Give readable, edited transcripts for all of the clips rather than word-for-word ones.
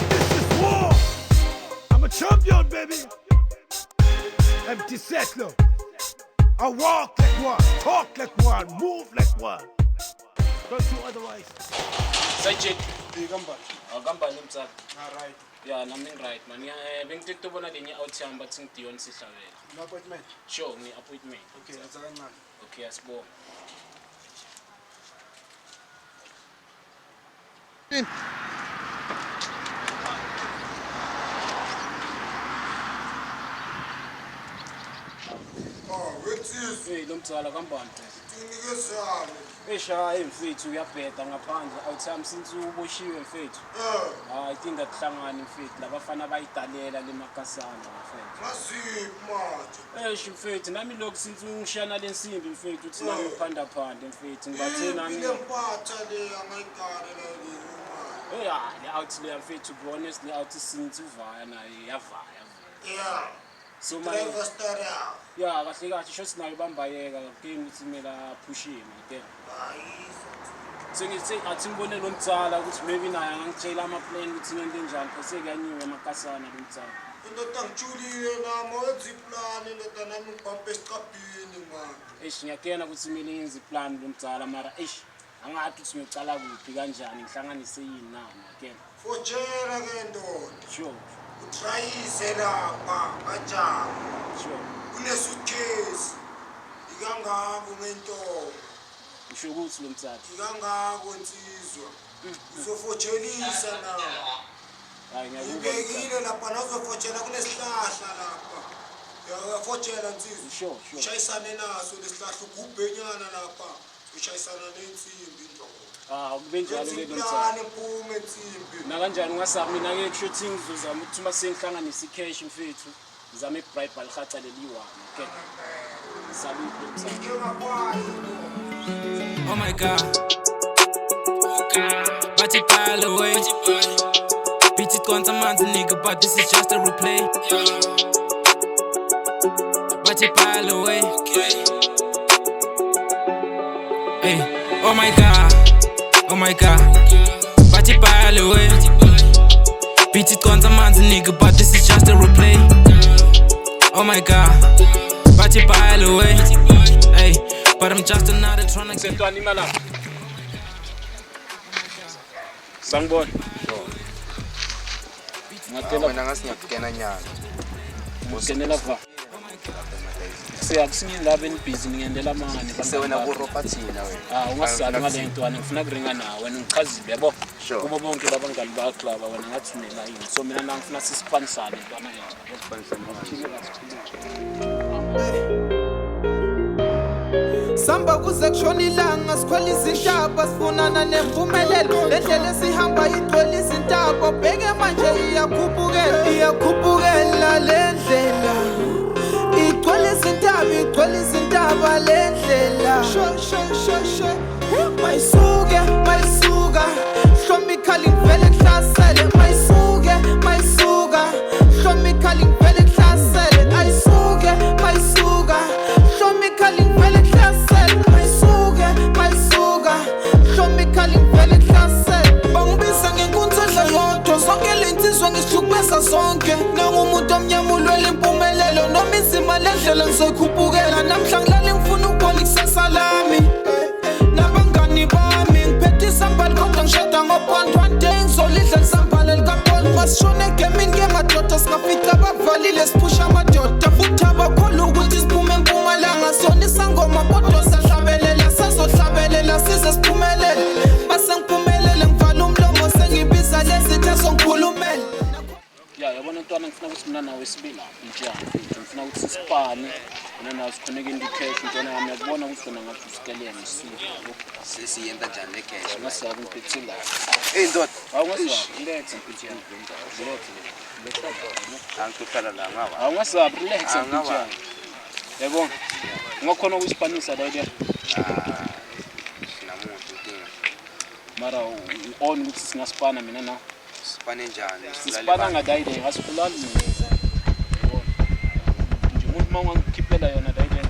This is war. I'm a champion, baby. Empty settler. I walk like one, talk like one, move like one. Don't do otherwise. Sajid. Igamba. Agamba nimtsala. Right. Yeah, nami right man. Yeah, bengithe ukubona lenye outside but ngidiyona sihlabela. No appointment. Sure, ni appointment. Okay, that's kancane. Okay, asibona. Oh, wethisi. Hey, nomtsala kambani? Tinikezana. Eshaye mfethu uyabheda ngaphandle outside since uboshiwe mfethu. I think that hlangana mfethu labafana bayidalela lemakasana mfethu. Masiphi manje? Mfethu nami lokhu since ungishana lensimbi mfethu uthi nami uphanda phanda mfethu ngibathe nami. Ile mpatha le angayigane la le. Yeah, le out le mfethu to be honest le out since uvaya naye yavaya. Yeah. So Driver story out. yeah, kahle kahle sho sinayo bambayeka game uthi mina pushime ke. Sengithi athi ngibone lo mtsala ukuthi maybe naye angangitshela ama plan ukuthi ngente njani phose kuyanyiwe emakasana lo mtsala. Indoda ngijulile nami wenza iplan indoda nami ngibambe esiqabhini manje. Ngiyakena ukuthi kumele ngenze iplan lo mtsala mara angathi ukuthi ngiyocala kuphi kanjani ngihlanganise yini nami ke. Fojela ke ndoda. Sure. Utrayise lapha kanjani? Sure. Kunesuitcase. Ikangako ngento. Usho ukuthi lo mtsala. Ikangako insizwa. Uzofojelisa na. Hayi ngiyakubona. Ngibekile lapha nazofojela kunesihlahla lapha. Uyafojela insizwa. Sure. Ushayisane naso lesihlahla ugubhenyana lapha. Ushayisana nensimbi ndoda. Kube njalo le mtsala. Plan iphume insimbi. Na kanjani ngasabi mina ke kusho ngizozama ukuthi uma sengihlanganisa icash mfethu ngizame ibribe alihaca leliwana okay salute Oh my God. Watch it pile away. Bitch, it gone some man's a nigga, but this is just a replay. Watch it pile away. Hey, oh my God. Oh my God. Watch it pile away. Bitch, it gone some man's a nigga, but this is just a replay. Oh my God. Watch it pile away. Hey, but I'm just another trying to get. Sento animala Sangbon Ngatela Wena ngasingakena nyana. Mukenela va Siyakusinye labe busy ngiendela mangane Sewena kuropa thina wena. Ungasazi ngale nto wena ngifuna kuringa nawe wena ngichazile yabo kubo bonke labangali ba club wena ngathumela yini so mina ngifuna sispanisane ntwana yethu Samba kuze kushona ilanga sikhwela izintaba sifunana nempumelelo lendlela esihamba igcwele izintaba bheke manje iyakhuphukela lendlela igcwele izintaba lendlela mayisuka hloma ikhali ngivele kuhlasele mayisuka hloma ikhali ngivele kuhlasele ayisuke hloma ikhali ngivele kuhlasele mayisuka hloma ikhali ngivele kuhlasele bangibiza ngenkunzandla yodwa zonke lensizwa ngihlukumeza zonke nangumuntu omnyama ulwela impumelelo noma izima lendlela ngizoyikhuphukela namhla ngilale ngifuna ukubona ikusasa lami nabangani bami ngiphethe isambali kodwa ngishada ngo-point one day ngizolidla lisambali likaboni masishone egemini ngemadoda singafica bavalile siphusha amadoda futhi abakholwa ukuthi siphume empumalanga sona isangoma kodwa sahlabelela sazohlabelela size siphumelele base ngiphumelele ngivala umlomo sengibiza lezitha songikhulumele yabona ntwana ngifuna ukuthi mina nawe sibila njani ngifuna ukuthi sipane mina nawe sikhoneke indication ntwana yami yakubona ukuthi wena ngathi usikelele ngisuka yabo Sesiyenda njani lecash? ngasabi ngiphethe Hey ndoda. awungasabi lethe mpithi yami Angithuthana la ngawa. awungasabi lethe mpithi yami yabona ungakhona ukuyispanisa la idea Sinamuntu inkinga. mara on ukuthi singaspana mina na Sipane njani? sisipana ngadayide ngasibulali yabona nje umuntu mawangikhiphela yona dayide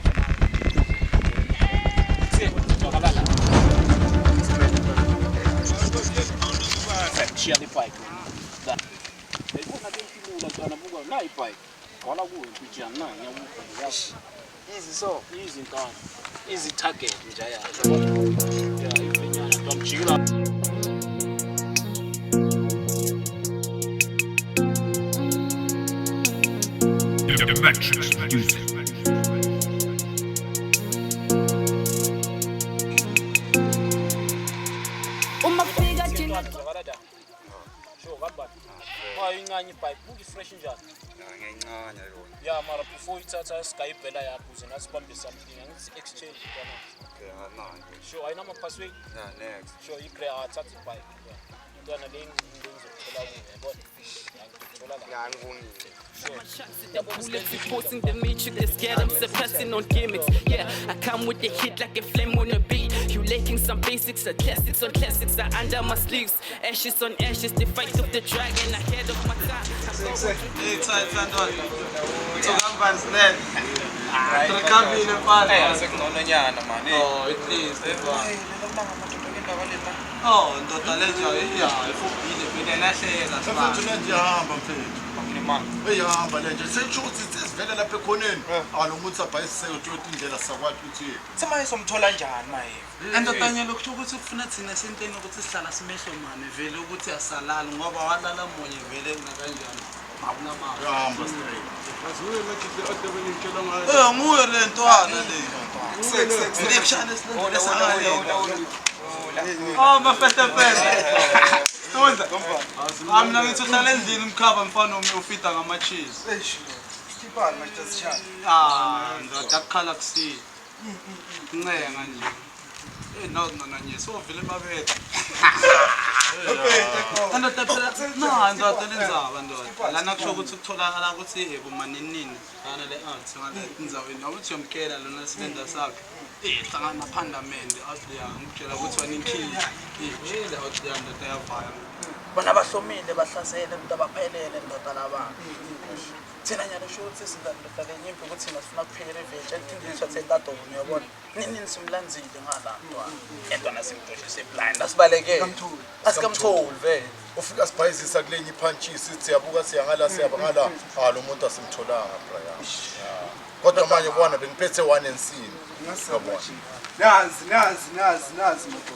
njani na ngiyabukho Easy so. easy nkana easy target nje ya ivenyana ntomjikila The Matrix Music. Sure, kabani. Hayi incane ipipe, buki fresh njani? Ngencane yona. Yeah, mara before ithatha iskayibhela yakho uze nasibambe something angithi exchange kana. Okay, manje. Sure, ayina password. Yeah, next. Sure, iplay athatha ipipe. Yeah. Intwana le ngizothola kuyo, yabona? Ngithola la. Yeah, ngibongile. Posting the matrix, they scared I'm suppressing on gimmicks. Yeah, I come with the hit like a flame on a beat. You lacking some basics, classics on classics are under my sleeves. Ashes on ashes, the fight of the dragon ahead of my time. Hey, tight and on. Utokamban's dead. Utokambi pale. Sekunonyana man. Oh, it is. Oh, ndoda leja yeah, ifubile vele lahleka sibaba. Mfethu ngiyahamba mfethu. Eyahamba lenje sesho ukuthi sivele lapha ekhoneni alomuthi abhayiseke uToti indlela sakwathi uthi Semaye somthola njani maye? Andodanya lokho ukuthi kufuna thina senteni ukuthi sihlala simehlo mane vele ukuthi asalala ngoba walala monye vele ngakanjani. Ngabona mama. yahamba straight. Aziwe mathi ade benimtshela ngayo. Nguwe le ntwana le. Ngikushane silendle sangale. Oh, mafete pele. Tonza. Amna ngithi uhlala endlini umkhaba mfana ufita ngama cheese. Skipani manje sishaya. Ndoda akukhala kusile. Ncenga nje. No nje so vele babethe. Ndoda phela ndoda lenzaba ndoda. Lana kusho ukuthi kutholakala ukuthi yebo maninini. Kana le art ngale indzaweni awuthi yomkela lona silenda sakhe. Hlangana pandamende asiya ngikutshela ukuthi wanikhili. Le out there ndoda yavaya. Bona bahlomile bahlasele umuntu abaphelele ndoda labantu. Thina nyalo sho ukuthi singadla lenyimpi ukuthi thina sifuna kuphekela iveje elithindiswa thetadoni uyabona. Nini simlanzile ngala ntwana. Entwana simdoshise blind asibaleke. Asikamtholi vele. Ufika sibhayizisa kulenye ipunches sithi yabuka siyangala siyabangala lo muntu asimtholanga Brian. Kodwa manje ubona bengiphethe one ensini. Ngiyabona. Nazi moto.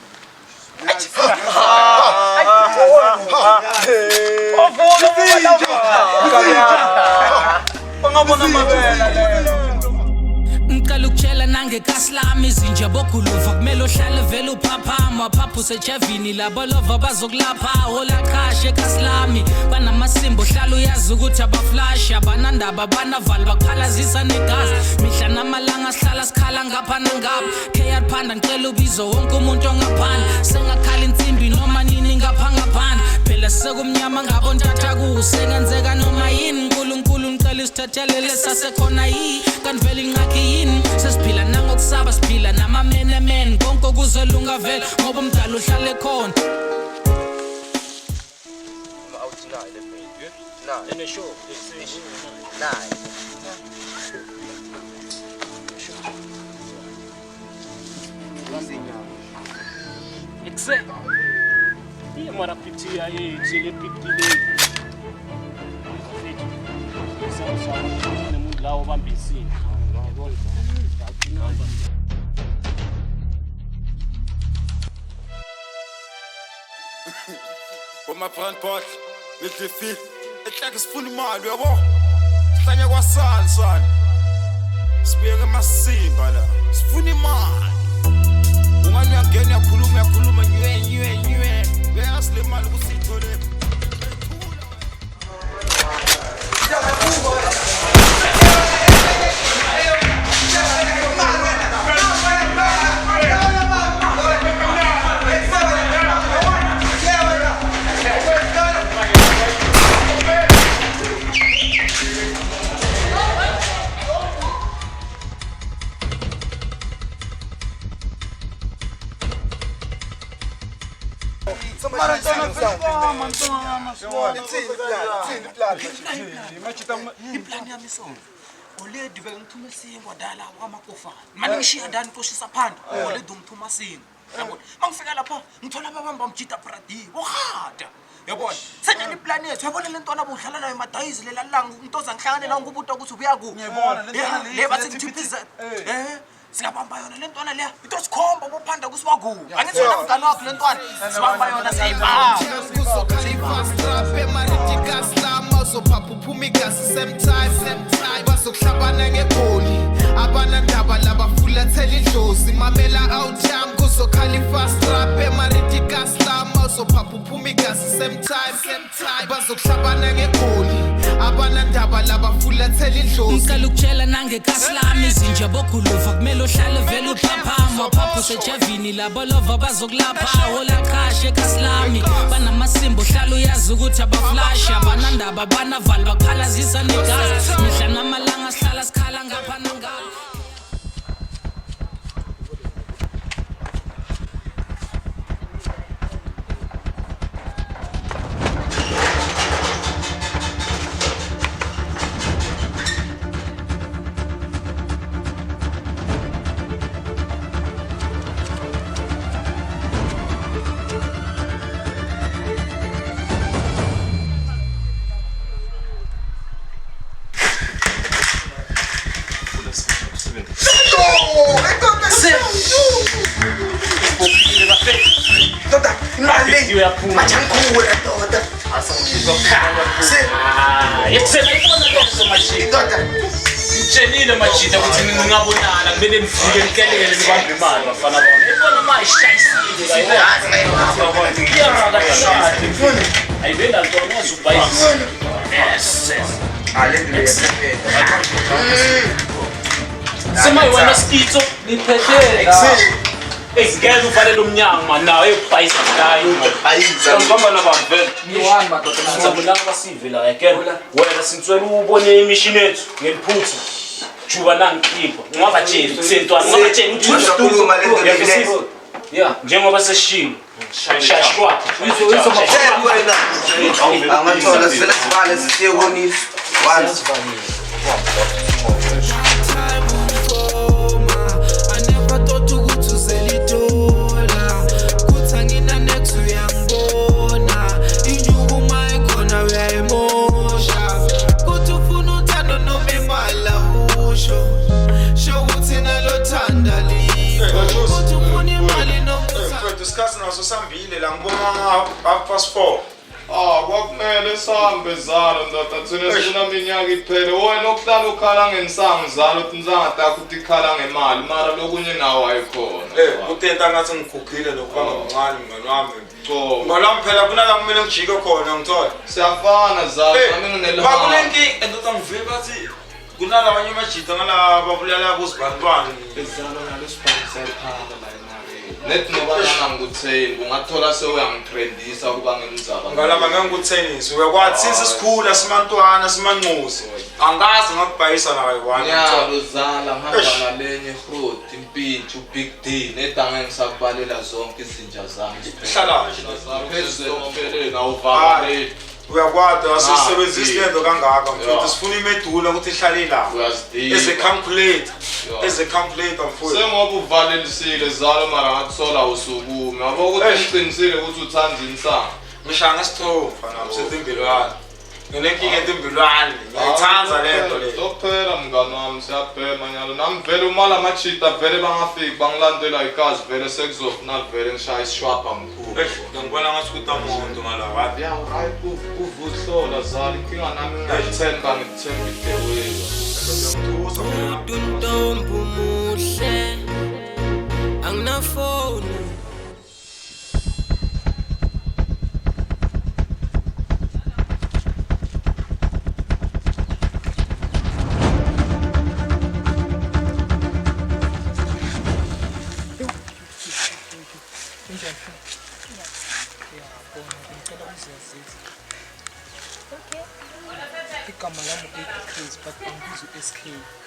Ngicela ukutshela nangekasi lami izinja bokuluva kumele uhlale vele uphaphama phaphu sejavini labo lova bazokulapha hola qhashe ekasi lami banamasimbo hlala uyazi ukuthi abaflash abanandaba banavala bakhalazisa negazi mihla namalanga sihlala sikhala ngapha nangapha KR Phanda ngicela ubizo wonke umuntu ongaphana sengakhala insimbi noma nini ngapha ngaphana phela sekumnyama ngabo ntatha kusengenzeka noma yini uNkulunkulu ngicela isithathelele sasekhona yi kanivele ingxaki yini sesiphila nangokusaba siphila namamenemen konke kuzelunga vele ngoba umdala uhlale khona in the show. Except iya mara piti ya chile piti le. Sasa ni mundu lawo bambisini. Uma brandpot with the feel ehleke sifuna imali yabo sihlanya kwasani son sibuye ngemasimba la sifuna imali ungani uyangena uyakhuluma nywe beyasile imali kusithole Iplani yami sonke. Oledi bengithuma isingwa dala kwamakofana. Manje ngishiya ndani qoshisa Phanda. Oledi umthuma singo. Yabona. Mangifika lapha ngithola ababamba umjida Brady. Ohada. yabona senjani iplan yethu yabona le ntwana buhlala nayo emadayizi lela langa untoza ngihlanganela ngubuta ukuthi ubuya ku ngiyabona le ntwana le bathi ngithiphiza singabamba yona le ntwana leya into sikhomba bophanda kusiwaku angithi wena mngani wakho le ntwana sibamba yona sayibamba same time bazokuhlabana ngegoli abanandaba labafulathela idlozi mamela outjam kuzokhala ifast rap emaridicus lama uzophapha uphuma igasi same time bazokuhlabana ngegoli abanandaba labafulathela idlozi ngicela ukutshela nangekasi lami izinja boguluva kumele uhlale vele uphaphama waphapha usejavini labo lova bazokulapha olaqhashe ekasi lami banamasimbo hlala uyazi ukuthi abaflash abanandaba banavali bakhalazisa negazi mihla namalanga sihlala sikhala ngapha nangapha Ngitshela machita ukuthi ngingabonana kumele nifike nikelele nibambe imali bafana bami ibona mayishayisile ayibela ntona uzubayisa semayi wena skitso niphethele ngeke uvalele umnyango man nawe ebhayisa ngayo ngihamba nabantu vele ni-1 madoda ngizabulanga basive la again wena sintswela ubone imishini yethu ngeliphuthu juba nangikhipha ungabatsheli kusentwana ungabatsheli ukuthi yeah njengoba sesishilo shashwa amathola sivele sivale sisiye konisa Discuss naso sambile la ngibona 4:30. Kwakumele sihambe zalo ndoda thina sinaminyaka iphele wena okuhlala ukhala ngenisango zalo uthi nizangatakho ukuthi ikhala ngemali mara lokunye nawo ayikhona Utenta ngathi ngikhuphile lokubanga mncane mngani wami. Ngolami phela kunala kumele ngijike khona ngithola. Siyafana zalo nami nginelama. Bakunenkinga endoda ngivile bathi kunala abanye amajita ngala babulala kuzibantwana. Ezalo nalo sibhalisa ekhanda la net nobana ngikutheni ungathola sewuyangitrendisa kuba ngimzaba ngalama ngangikuthengisa uyakwathi since isikhula simantwana simanquzi angazi ngakubhayisa nawe wani nyalo zala ngihamba ngalenye fruit impintshi ubig D nedange ngisakubalela zonke izinja zami hlala phezulu phele na uvale uyakwazi asisebenzisa lento kangaka mfowethu sifuna imedula ukuthi ihlale la as a calculator mfowethu sengoba uvalelisile zalo mara ngatsola usukume yabo ukuthi ngiqinisile ukuthi uthanda insana ngishanga sithofa nami setimbilwane nginenkinga entimbilwane ngiyayithanda lento le tophela mngani wami siyabhema nyalo nami vele uma la machita vele bangafiki bangilandela ikazi vele sekuzofuna vele ngishaya isishwapha mkhulu ngibona ngathi kutamuntu ngala ya right uvuhlola zalo inkinga nami ngayithemba ngithemba idewela Ntombi muhle anginafoni igama lami u-80 but angibiza u-SK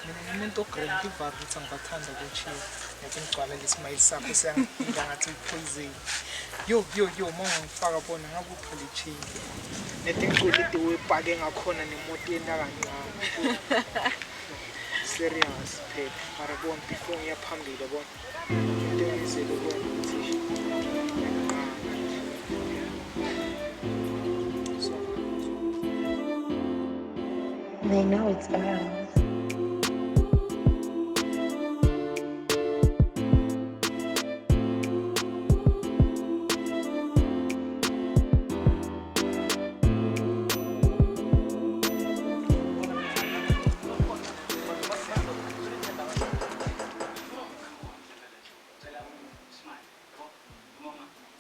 mina nginento grand ivari ukuthi angibathanda kochiwe ngoba ngigcwala ngesimile sakho siyangiphinda ngathi upoison yo uma ungangifaka bona ngabe uphela ichain netincolide webhake ngakhona nemoto yenakangami serious phela mara bona before ngiya phambili bona into engizele bona ukuthi They know it's Earl.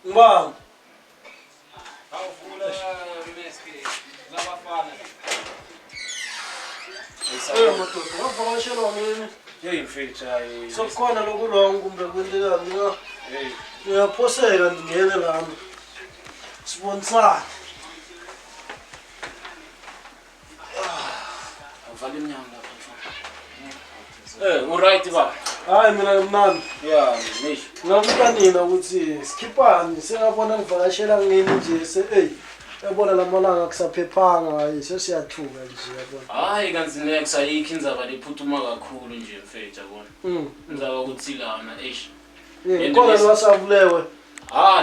Mbang. Ngavakashelwa ngini? Hey mfethu hayi. Sokukhona lokulong kumbe kwentekani nga? Ngiyaphoseka ngingene lami. Sibonisana. Avala iminyango lapha. Uright ba? Hayi mina ngimnandi. Yeah, nish. Ngakuba nina ukuthi skipani sengabona ngivakashela ngini nje yabona lamalanga kusaphephanga hayi sesiyathuka nje yabona. Hayi kanzi next ayikho indzaba lephuthuma kakhulu nje mfethu yabona. Indzaba ukuthi lana Kodwa lwasavulewe.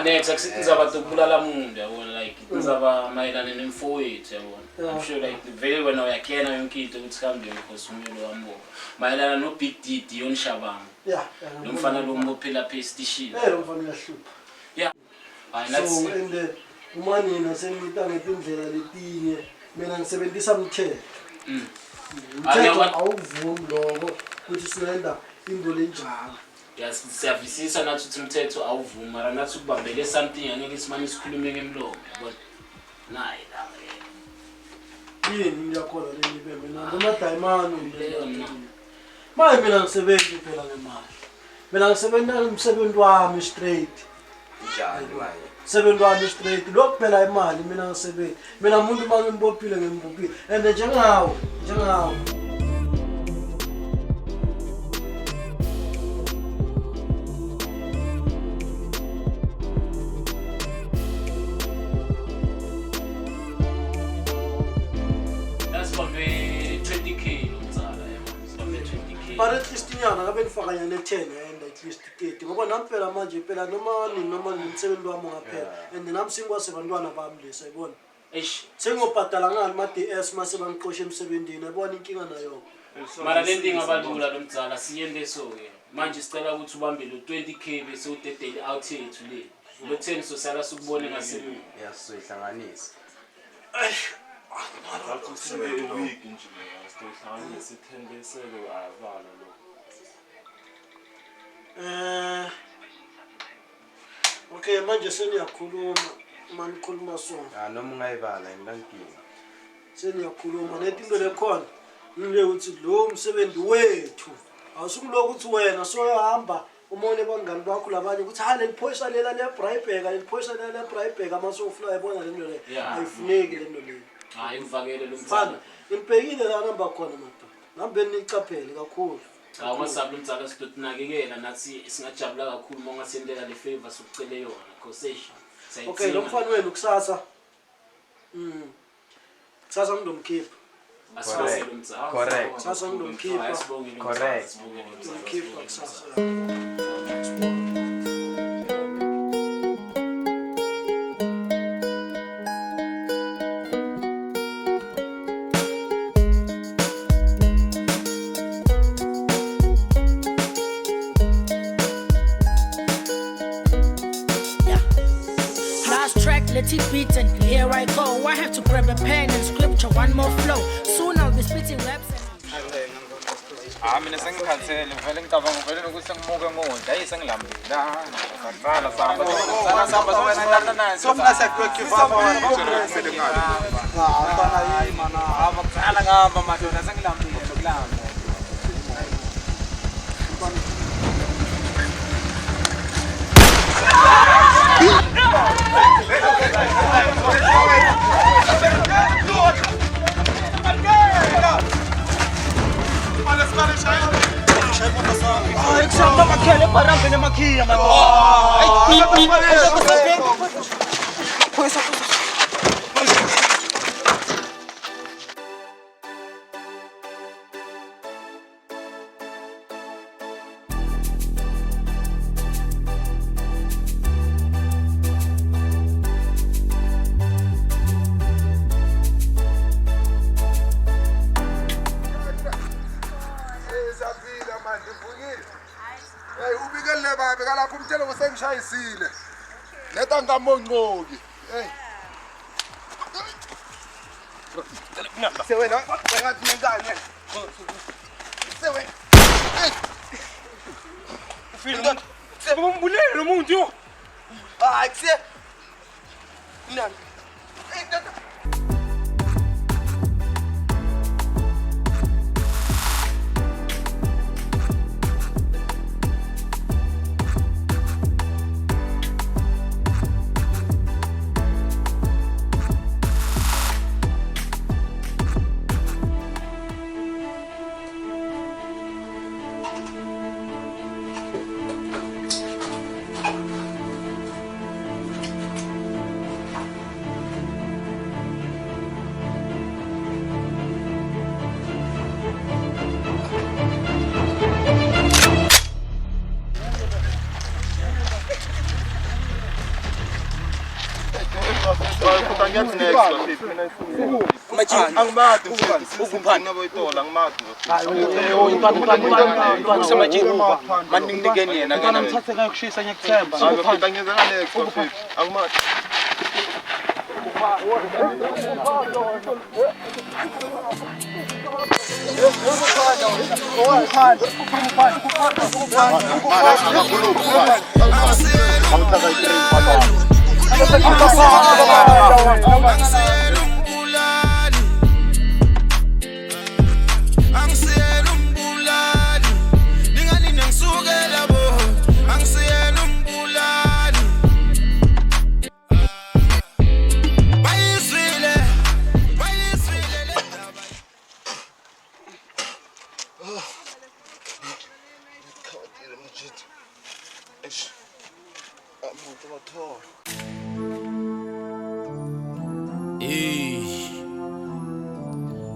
Next akusithi indzaba dokubulala umuntu yabona like indzaba mayelana nemfowethu yabona. I'm sure like vele wena uyakena yonke into ukuthi kambe ukhosumelo wambo. Mayelana no Big Didi yonishabanga. Yeah. Lo mfana lo mbophela phe station. Lo mfana uyahlupha. Yeah. Hayi nathi so uma nina sengita ngetindlela letinye mina ngisebenzisa umthetho. Umthetho awuvumi lokho ukuthi siyenza into lenjalo. Yes, siyavisisa nathi ukuthi umthetho awuvumi mara nathi ukubambele something angeke simane sikhulume ngemlomo yabona. Nayi la. Yini ngiyakhola leni bembe noma diamond leyo. Maye mina ngisebenza phela ngemali. Mina ngisebenza umsebenzi wami straight. Njani maye? Umsebenzi wami straight. Lokho phela imali mina ngisebenza. Mina umuntu mangimbophile ngimbophile. And njengawo. But at least inyanga ngabe nifakanya ne10 and at least 30 ngoba namphela manje phela noma nimsebenzi wami ngaphela and nami singwasebantwana bami lesa yibona sengobhadala ngani ma DS mase bangiqoshe emsebenzini yabona inkinga nayo mara lento ingabalula lo mdzala siyende so ke manje sicela ukuthi ubambe lo 20k bese udedele out yethu le lo 10 sosala sikubone ngasemini yasihlanganisa week nje sihlanganisa 10 beselo avala lo okay manje seniyakhuluma manikhuluma so noma ungayivala nginankinga seniyakhuluma netinto lekhona ngile ukuthi lo msebenzi wethu awusukuloku ukuthi wena sohamba umone bangani bakho labanye ukuthi ha leliphoyisa lela leBrayibheka leliphoyisa lela leBrayibheka masofuna yabona lento le ayifuneki lento le hayi uvakele lo mfana ngibhekile la namba khona madoda nambe nicaphele kakhulu awumasabi umdzala sidotinakekela nathi singajabula kakhulu uma ungasendela le favor sokucele yona concession okay lo mfana wenu kusasa kusasa ngizomkhipha correct kusasa ngizomkhipha correct ngizomkhipha kusasa Let it beat and here I go. I have to grab a pen and scripture one more flow. Soon I'll be spitting raps mina sengikhathele vele ngicabanga vele ukuthi ngimuke ngonja ayisengilambile ngaqala samba wena nani sofuna sacrifice mana abaqala ngamba madona sengilambile lokulamba Hey, ubikele babe kalapho umtshela ukuthi sengishayisile. Leta ngamonqoki. Hey. Sewena, ngathi ngengane. Sewena. Ufile. Sebumbulele umuntu yo. Hayi kuse. Nani? Hey, tata.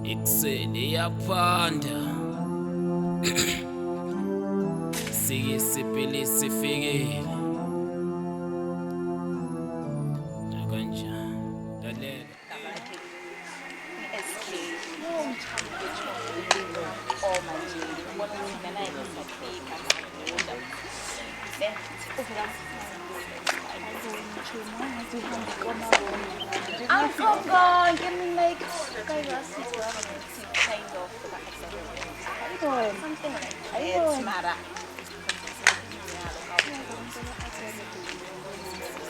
Ikuseni yaphanda Sike siphele sifikile Nakanja Dalela I'm from God. Give me like kind of something like that. It's Mara.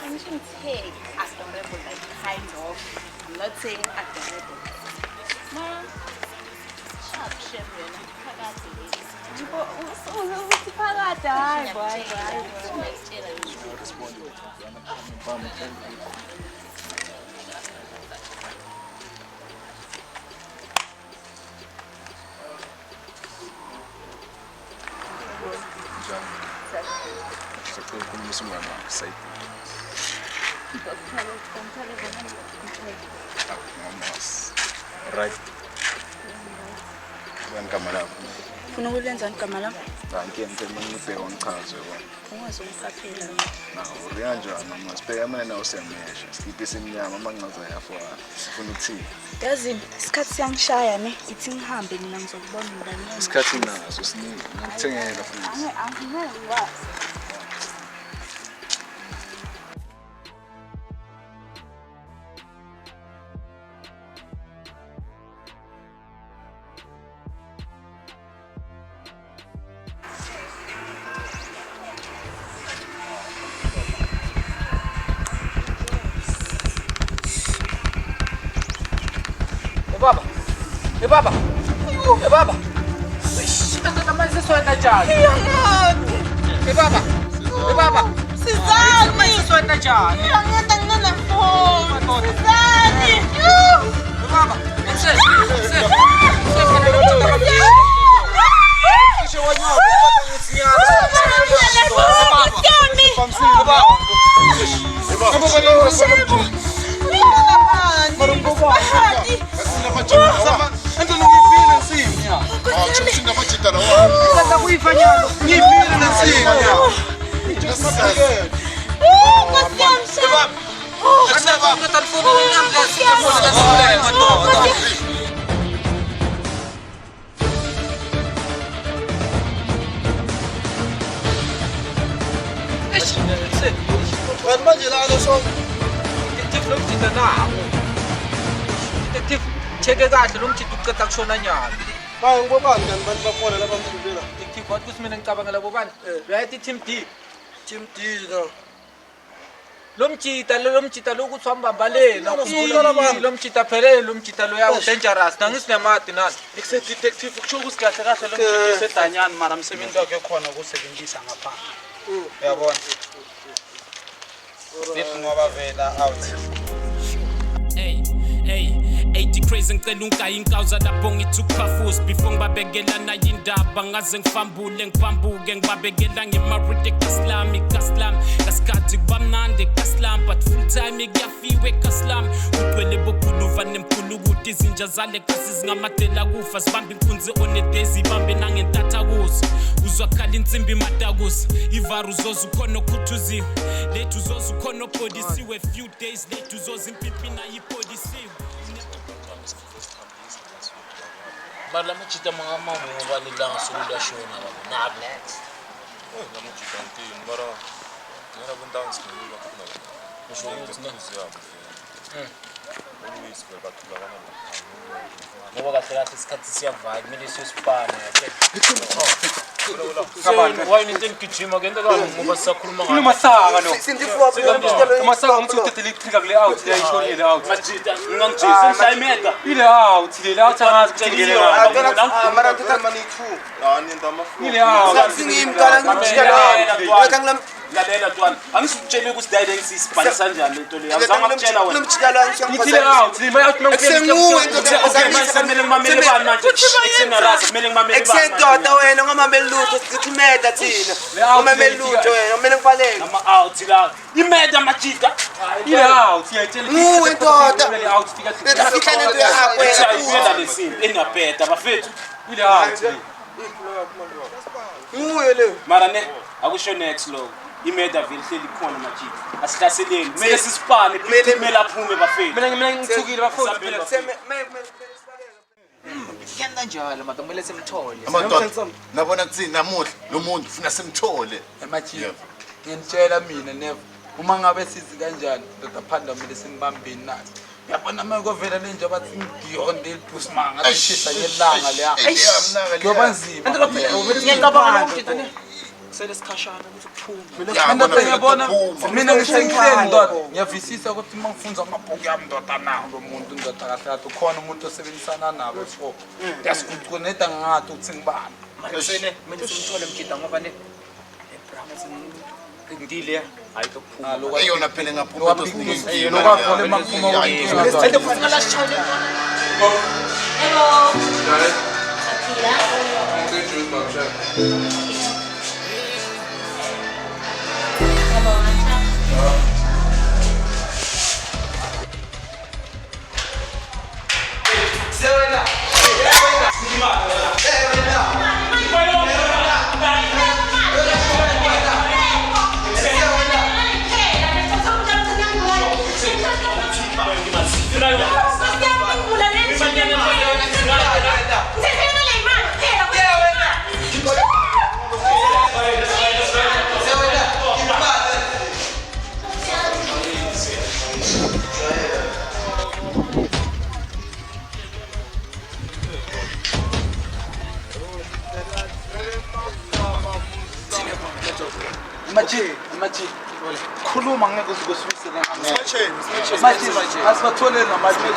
I'm just gonna take adorable, like kind of. I'm not saying adorable. Mara, sharp children. Right. Kamala. Funa ukulenzani igama lami? Ngike ngicela ngibheke umchazo yona. Ungaze ungisaphela. Nawo riyanjani mama sibheka mina nawo siyamesha. Sikipe simnyama amanqaza yafwa. Sifuna ukuthini? Yazini, isikhathi siyangishaya ne. Ithi ngihambe mina ngizokubona ngibani. Isikhathi naso siningi. Ngikuthengela futhi. Angikwazi. Baba. Hey baba. Hey baba. Ndoda manje siswena njani? Hey baba. Hey baba. Sizani manje siswena njani? Ngiyangenda nginena phone. Sizani. Hey baba. Kanti manje lana so detective lo mjita nawo. Detective cheke kahle lo mjita uqeda kushona nyalo. Hayi ngibobani kanti bantu bakhona lapha mhlubela. Detective wathi kuthi mina ngicabanga labo bani? Right team D. Team D no. Lo mjita lokuthi wambamba lena. Lo mjita phelele lo mjita lo yawo dangerous. Nangisinamadi nani. Exe detective kusho ukuthi kahle kahle lo mjita usedanyana mara umsebenzi wakhe khona ukusebenzisa ngaphandle. Uyabona? Bethi ngoba vela out. Hey, 80 crazy ngicela unkayi inkawuza lapho ngithukphafus before ngibabekelana yindaba ngaze ngifambule ngibambuke ngibabekela ngemaride kaslami kasikhathi kubamnandi kaslam but full time kuyafiwe kaslam ugcwele bokhuluva nemkhulukuti izinja zale kasi zingamadela kufa sibambe inkunzi onedezi bambe nangentatha kuzo uzwakhala insimbi matakusa ivaru zoze ukhona okhuthuziwe lethu zoze ukhona opodisiwe few days lethu zoze impimpina yipodisiwe Bala machita mga mamu wali lang sulula show na wala nag next. Oh, na machita nti ngara. Ngara bundang skulu bakuna. Kusho ukuthi ngiziya. Always ke batula bana. Ngoba kahle kahle isikhathi siyavala kumele siyosipana yake. Why you think gijima ngento kalo ngoba sisakhuluma ngayo. Umasaka no. Sindifuwa phela. Umasaka ngithuthele electric kule out le ayishonile out. Machita ngangijisa ngisayimeda. Ile out le out angazi ukuthi ngile out. Mara tutamani 2. Ani ndama flow. Ile out. Singimkala ngijikela. Lalela twana angisitshele ukuthi dayile ngisisipana kanjani lento le awuzange akutshela wena Ngithile out le out kumele ngimamele bani manje eksenarasa kumele ngimamele bani Eksendoda wena ngomamele lutho sithimeda thina ngomamele lutho wena kumele ngibaleke ama out la imeda machita ile out yayitshela Nguwe ndoda ile out fika fika lento yakho wena lesini enapeta bafethu ile out Nguwe le mara ne akusho next lo imeda vele hleli khona machita asihlaseleni kumele sisipane kumele aphume bafethu mina ngithukile bafethu Kenda njalo manje kumele simthole. Amadoda nabona kuthini namuhla lo muntu ufuna simthole. Emachief. Ngiyitshela mina never uma ngabe sizi kanjani ndoda phanda kumele simbambeni nathi. Uyabona manje vela le nje abathi ngiyonde elibusmanga ashisa ngelanga leya. Kuyoba nzima. Ngiyacabanga ukuthi ne sele sikhashana ukuthi kuphume. Mina ngiyabona mina ngishengihleli ndoda ngiyavisisa ukuthi mangifunza amabhuku yami ndoda nawo lo muntu ndoda kahle kahle ukhona umuntu osebenzisana nabo so yasikuconnecta ngathi ukuthi ngibani Masene mina simthole mjita ngoba ne ngidile ayitokuphuma Lokho ayona phela ngaphuma ukuthi lokho maphuma ukuthi ende futhi ngalashayile Hello. Machi khuluma ngeke uzikosifise la machi asibathole namathi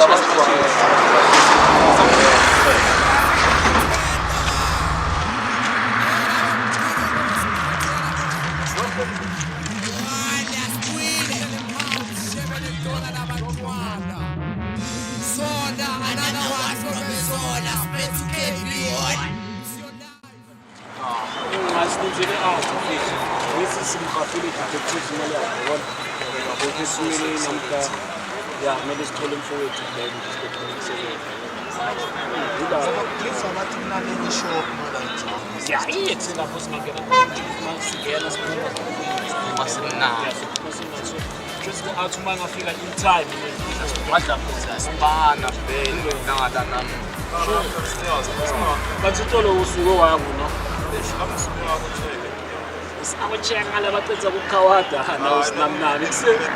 Singakuchenga labacedza kukawada nawo sinamnani kuseni.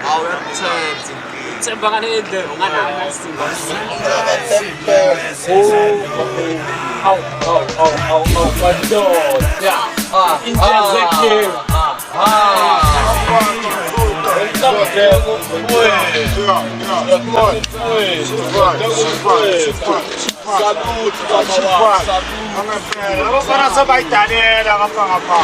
Tsemba ngale ndlela ungananga isinga. Oh, madoda. Injezekile. Abafana sabayidalele ngapha.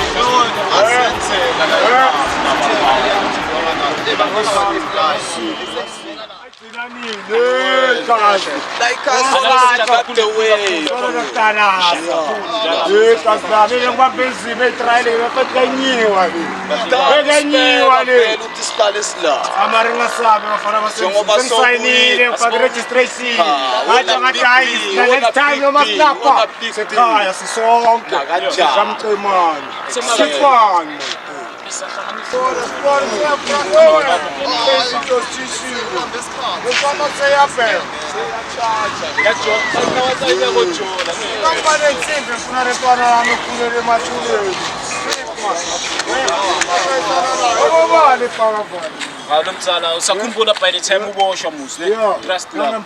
Mzala usakhumbula by the time uboshwa muzi trust la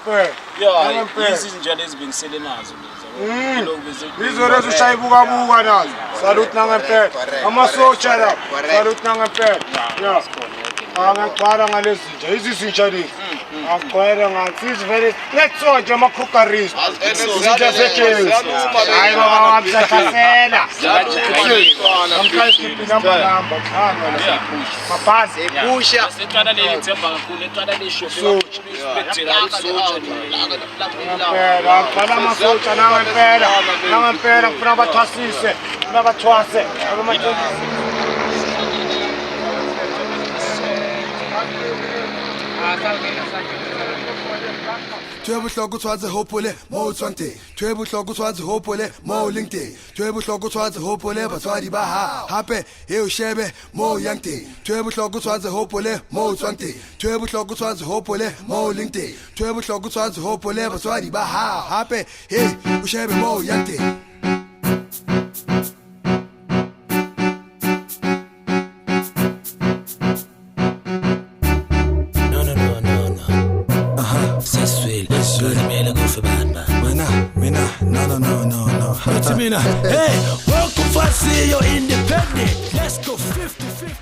yeah izinjalo ezibingisele nazo Izo rezo shayibuka buka nazo. Salute nangempela. Amasotsha la. Salute nangempela. Yeah. Angaqala ngalezi nje. Izinja lezi. Aqwele ngathi izivele letsoje amakhukaristo. Izinja zethu. Hayi baba msakasela. Amkhayisti namba. Mabhazi ephusha. Seqala leli themba kakhulu eqala leshofu. Bethela isotsha. Ngempela aqala amasotsha nangempela kufuna bathwasise. Kufuna bathwase. Twebuhloko tshwatse hopole mo tswante twebuhloko tshwatse hopole mo lingte twebuhloko tshwatse hopole batswadi ba ha hape e o shebe mo yangte twebuhloko tshwatse hopole mo tswante twebuhloko tshwatse hopole mo lingte twebuhloko tshwatse hopole batswadi ba ha hape e o shebe mo yangte No. Hey, welcome for see you're independent. Let's go 50-50.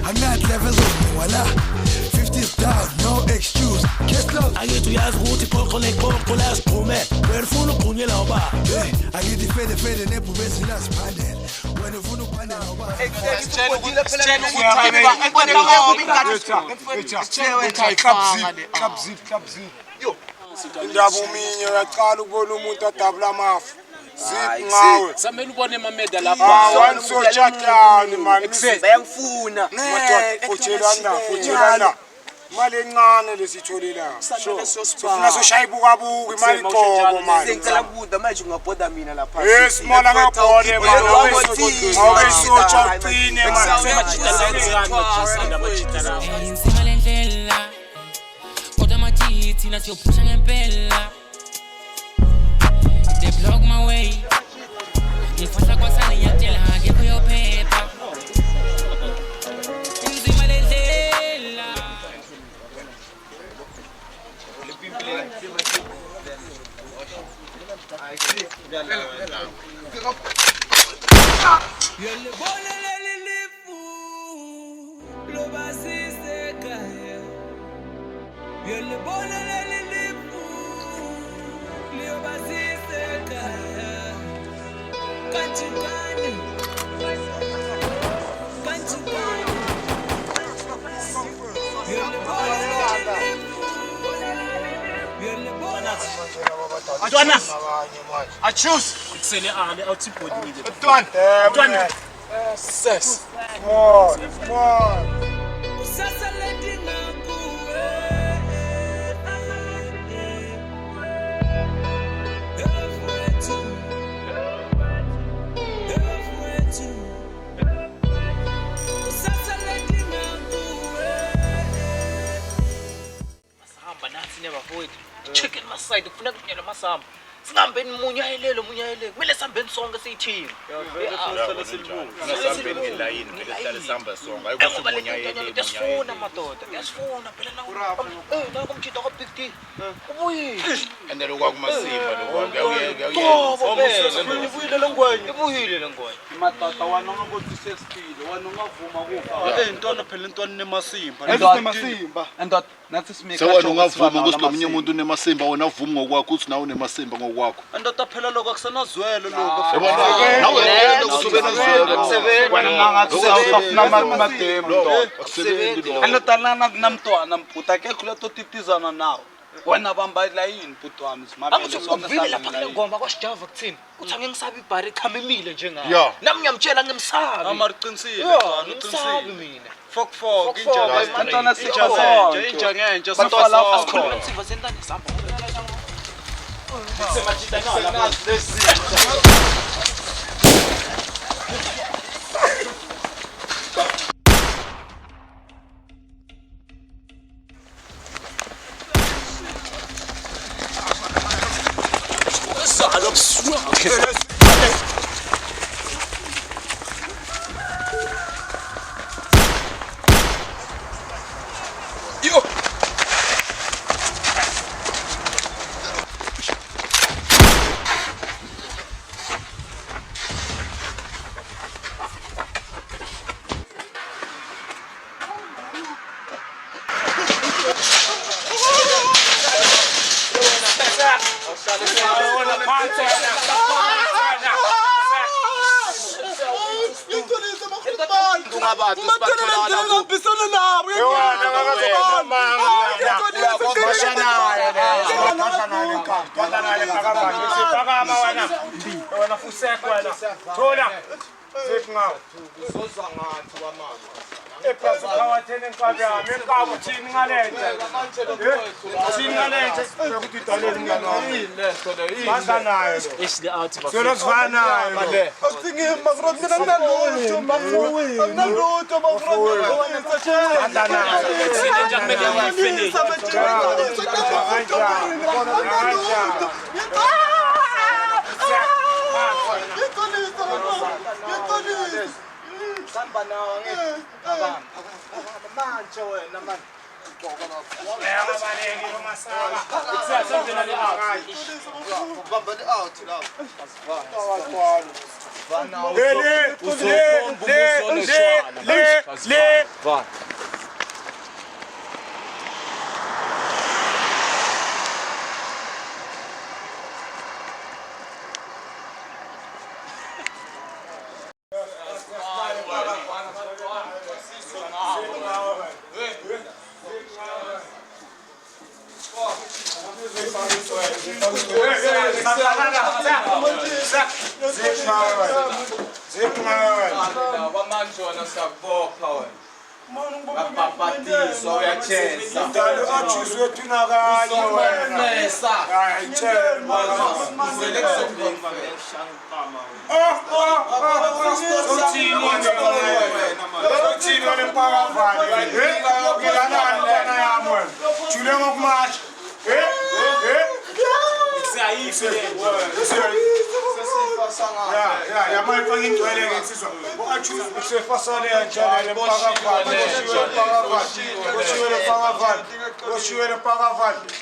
I'm not levels on voila 50's down, no excuse. I get to ask who to call last moment. Where full of punya lava. I get the fede nepu besi last pandel. When the full of pandel over. Ndabuminye yaqala ukubona umuntu adabula amafu. Zip ngawe. Samele ubone mameda lapha. One soldier down man. Bayangifuna. Futshelana. Imali encane lesitholile. Sifuna soshayibuka buka imali iqobo manje. Ngicela kuda manje ungabhoda mina lapha. Yes mona ngabhode manje. Awuyisotsha uqine manje. Insima lendlela. Kodwa majithi nathi uphusha ngempela. They block my way. Ngifahla kwasana ngiyatela ngekho yophepha. Insima lendlela. Ntwana. Achuse. Ikusele ale awuthibhodile. Ntwana. Yes. Masahamba nathi nebafowethu. Chicken maside kufuneka kunyela masamba. Singambeni munyayelelo kumele sihambeni sonke siyithini. Ngasambeni ngelayini vele sihlale sihamba sonke ayikho umunyayelelo. Yasifuna madoda. Yasifuna phela na kumchita kwa Big D. Ubuyile. And lokumasimba Ibuyile lengwane. Matata wena ngokuthi sesipile wena ungavuma kufa. Ntwana phela ntwana nemasimba. Ntwana nathi simika. Sewena ungavuma ukuthi nomunye umuntu unemasimba wena uvuma ngokwakho uthi nawe unemasimba ngokwakho. Ntwana phela lokho akusanazwelo lokho. Nawe yena usubenazwelo. Wena mangathi usafuna amademo. Ntwana namntwana mputa akekho leto titizana nawe. Wena bamba layini bhuti wami Akuthi uvile lapha kule ngoma kwaSijava kuthini? Uthi angengisabi ibhari echamemile njengayo. Yeah. Nami ngiyamtshela ngimsabi. Amariqinisile ngimsabi mina. Fok inja ntwana sijaze inja ngenja sifala asikhuluma insizwa sentana sihamba.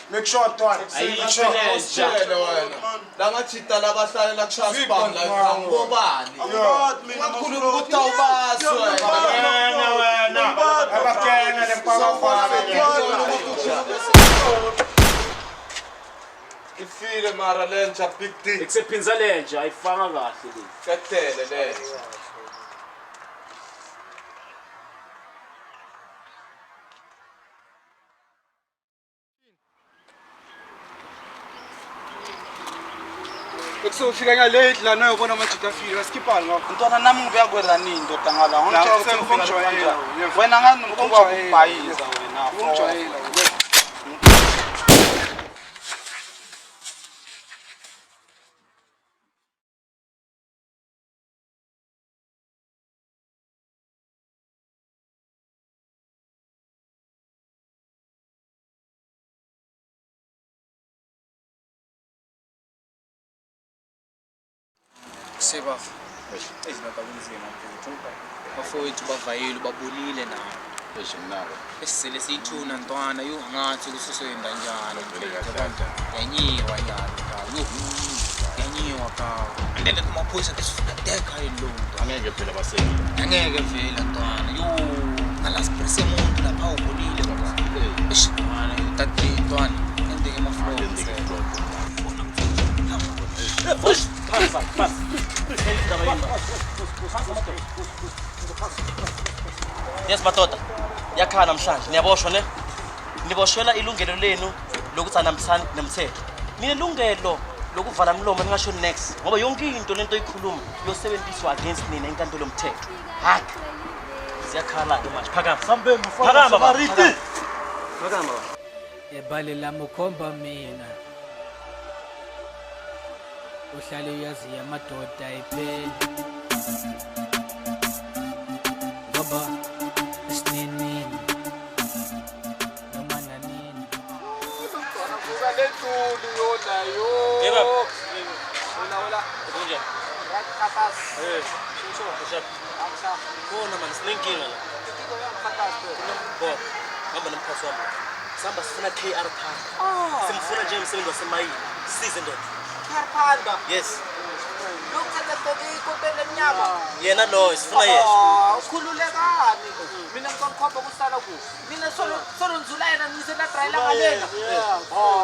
Make sure Twan. Langachita labahlale la Transbank la ngobani. Ngakhuluma ukuthi awubazi wena. Abakena lempakafana. Ifile mara lenja Big D. Ikusephinza lenja ayifanga kahle le. Ketele lenja. Bekusofika ngalate la nayobona amajita afile askiphani ngakho. Ntwana nami ngiyakwenza nini ndoda ngala. Ngitshela ukungijwayela. Wena ngani nomkhuba ukubhayiza wena. Ungijwayela wena. Sebaf. Ezinakabenzima mfuthu. Bafowethu bavayile babonile nawo. Ezinalo. Esisele siyithuna ntwana yo ngathi kususoyenda njalo abantu. Yanyiwa njalo. Yo. Yanyiwa ka. Andele kumaphoyisa kesifuna deka ilonto. Angeke phela baseke. Angeke vela ntwana. Yo. Alasprese umuntu lapha ubonile baba. Eshimana utati ntwana. Ende emaflow. Push. Pass. Yes madoda. Yakhala namhlanje. Niyaboshwa ne? Niboshwela ilungelo lenu lokuthi anambisana nemthetho. Ninelungelo lokuvala umlomo ningasho next ngoba yonke into lento oyikhuluma yosebenziswa against nina enkantolo yomthetho. Hakho. Siyakhala ke manje. Phakama. Phakama baba. Phakama. Ebale lami ukhomba mina. Uhlale uyazi amadoda ephela. Baba isinini. Noma nanini. Kuba lentulu yona yo. Eba. Wala. Kunje? Rakatas. Shusho. Amsa. Kona man slinking la. Kiko ya khatas. Bo. Hamba nomkhathi wami. Samba sifuna KR Park. Simfuna nje umsebenzi wasemayini. Size ndoda. Karpanda. Yes. Lokuthatha konke ikopela enyama. Yena lo sifuna yena. Ukhululekani. Mina ngizokhomba kusala ku. Mina solo nzula yena ngisela dryla ngalela.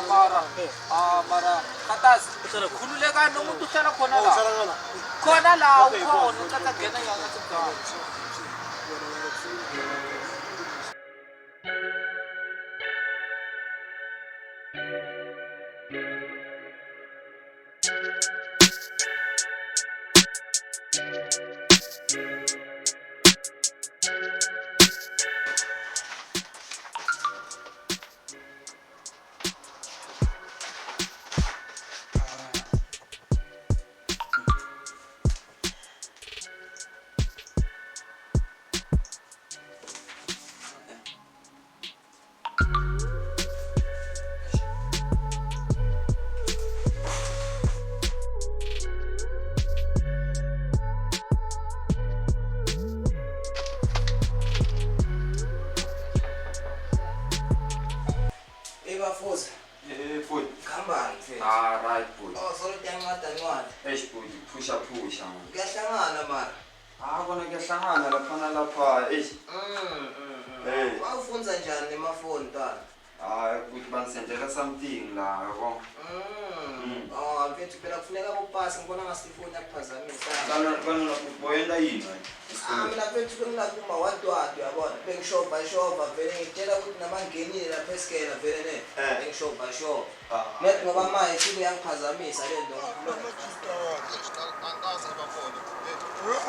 Mara. Khatas. Khululekani umuntu uhlala khona la. Khona la ukhona uthatha ngena ngathi ngani. Bafuza. Boy. Khambani mfethu. Right boy. Solo tiyancwada ncwadi. Boy, phusha. Kuyahlangana mara. Kona kuyahlangana lapha. Wawufunza njani nemafoni ntwana? Ukuthi banisendela something la yabo. Mfethu phela kufuneka upase ngibona ngasifoni yakuphazamisa. Bana boyenda yini? Mina mfethu bengilakuma wadwadwa yabona. Bengishova vele ngitshela ukuthi namangenile lapha esikela vele ne. Bengishova. Nethi ngoba manje sibe yangiphazamisa le nto ngakhuluma. Angazi abafona. Push!